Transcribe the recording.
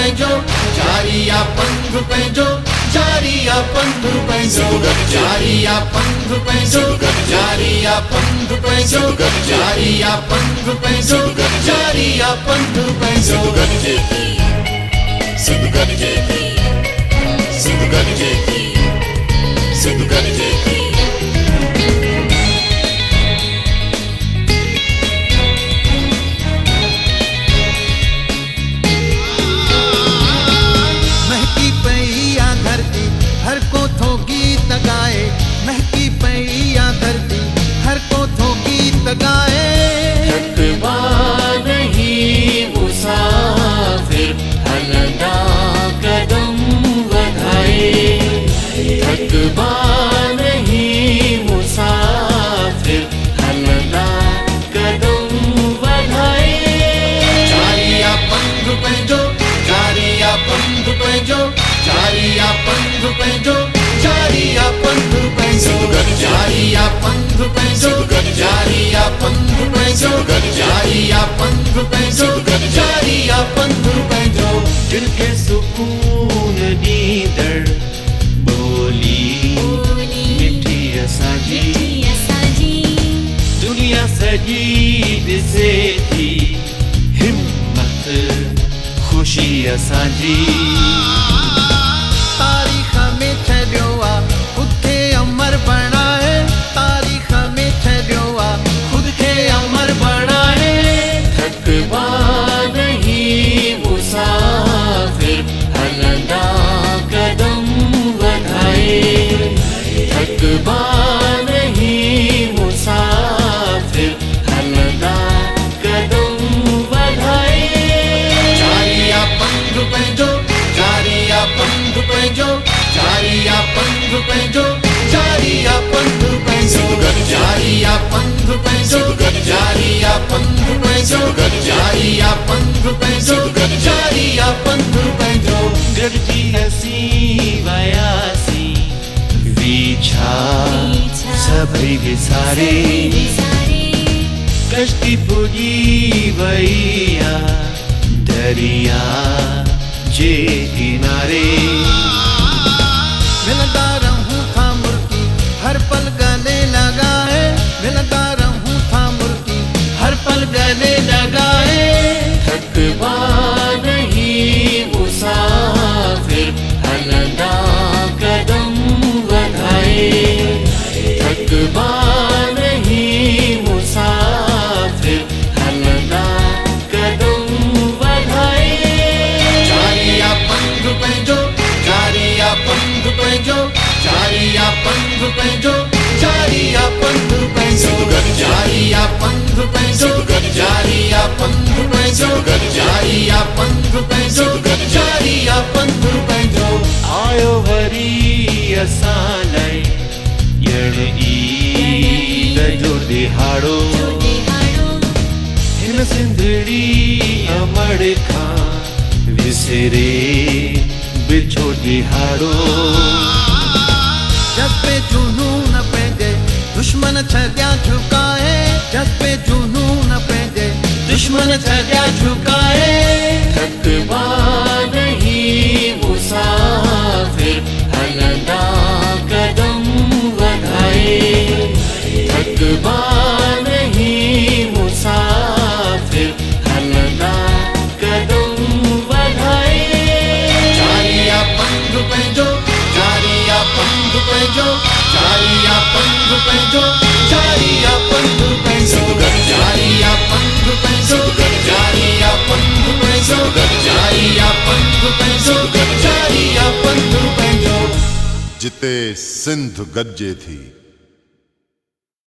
पंहिंजो जारिया पंध पंहिंजो जारिया पंध पंहिंजो जारिया पंध पंहिंजो जारिया पंध पंहिंजो जारिया पंध पंहिंजो जारिया पंध पंहिंजो सिंधु गॾिजे थी सिंधु गॾिजे थी सिंधु गॾिजे थी महकी पई आ धरती हर को थो गीत गाए महकी पई आ धरती हर को थो गीत गाए थकवा नहीं मुसाफिर हलदा कदम बढ़ाए थकवा नहीं मुसाफिर हलदा कदम बढ़ाए जारिया पंध पंहिंजो जारिया पंध पंहिंजो जारिया पंध पंहिंजो जारिया पंध पंहिंजो जारिया पंध पंहिंजो जारिया पंध पंहिंजो जारिया पंध पंहिंजो जारिया पंध पंहिंजो दिल खे सुकून ॾींदड़ ॿोली मिठी असांजी दुनिया सॼी ॾिसे थी हिम्मत ख़ुशी असांजी तारीख़ में छॾियो आ ख़ुद खे अमर बणाए तारीख़ में छॾियो आ ख़ुद खे अमर बणाए थकवा नहीं मुसाफिर हलदा कदम बढ़ाए थकवा नहीं मुसाफिर हलदा कदम बढ़ाए जारिया पंध पंहिंजो जारिया पंध पंहिंजो जारिया पंध पंहिंजो जारिया पंध पंहिंजो जारिया पंध पंहिंजो जारिया पंध पंहिंजो जारिया पंध पंहिंजो जारिया पंध पंहिंजो गॾिजी हसी वयासी विछा सभई विसारे कश्ती पुॼी वई आ दरिया जे किनारे मिलता रहूं था मुर्की हर पल गले लगाए मिलता रहूं था मुर्की हर पल गले लगाए थकवा नहीं मुसाफिर हलदा कदम बढ़ाए थकवा नहीं मुसाफिर हलदा कदम बढ़ाए जारिया पंध पंहिंजो जारिया पंध पंहिंजो जारिया पंध पंहिंजो जारिया पंध पंहिंजो जारिया पंध पंहिंजो जारिया पंध पंहिंजो जारिया पंध पंहिंजो जारिया पंध पंहिंजो आयो वरी असां लाइ ॼण ईद जो ॾिहाड़ो हिन सिंधड़ी अमड़ खां विसरे बिछो ॾिहाड़ो जज़्बे जुनून पंहिंजे दुश्मन छॾिया झुकाए जज़्बे जुनून पंहिंजे दुश्मन छॾिया झुकाए थकवा नहीं मुसाफिर हलदा कदम बढ़ाए थकवा नहीं मुसाफिर हलदा कदम बढ़ाए जारिया पंध पंहिंजो जारिया पंध पंहिंजो जारिया पंध पंहिंजो जारिया पंध पंहिंजो जारिया पंध पंहिंजो जारिया पंध पंहिंजो जारिया पंध पंहिंजो जारिया पंध पंहिंजो जिते सिंधु गॾिजे थी।